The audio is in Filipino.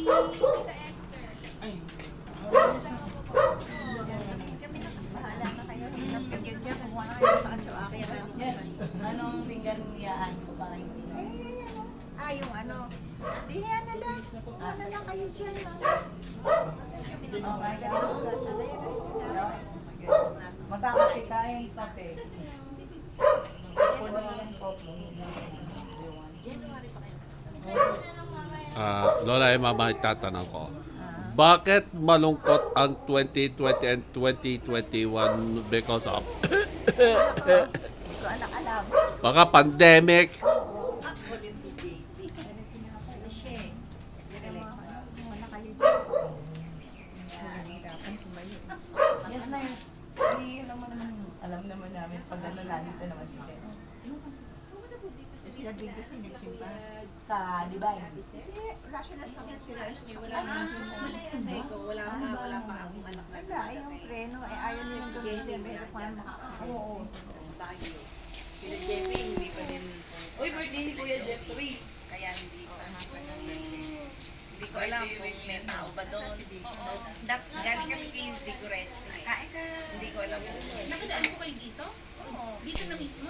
Tita Esther. Kami na bahala na kayo. Nagpigyan niya, kumuha na kayo sa kanyo. Yes. Anong pinggan niyaan ko para hindi? Yung ano. Di niya na lang. Kumuha na lang kayo siya. Magkakapitay kape. Lola ay mama, itatanong ko. Bakit malungkot ang 2020 and 2021 because of Hindi ko anak alam. baka pandemic? Yes na yun. Hindi alam naman namin pag ano nandito naman si Ken. Sila din kasi nagsimba. Sa Divine. Wala sila sa kanya sila. Wala pa akong anak na Wala, yung preno ay ayaw nilang gamitin. Pero kung ano makakain. Oo. tayo. Sila Jeffrey, hindi pa din. Uy, birthday si Kuya Jeffrey. Kaya hindi pa. Hindi ko alam kung may tao ba doon. Galing kami kayo, hindi ko rin. Kain ka. Hindi ko alam kung Nakadaan ko kayo dito? Oo. Dito na mismo?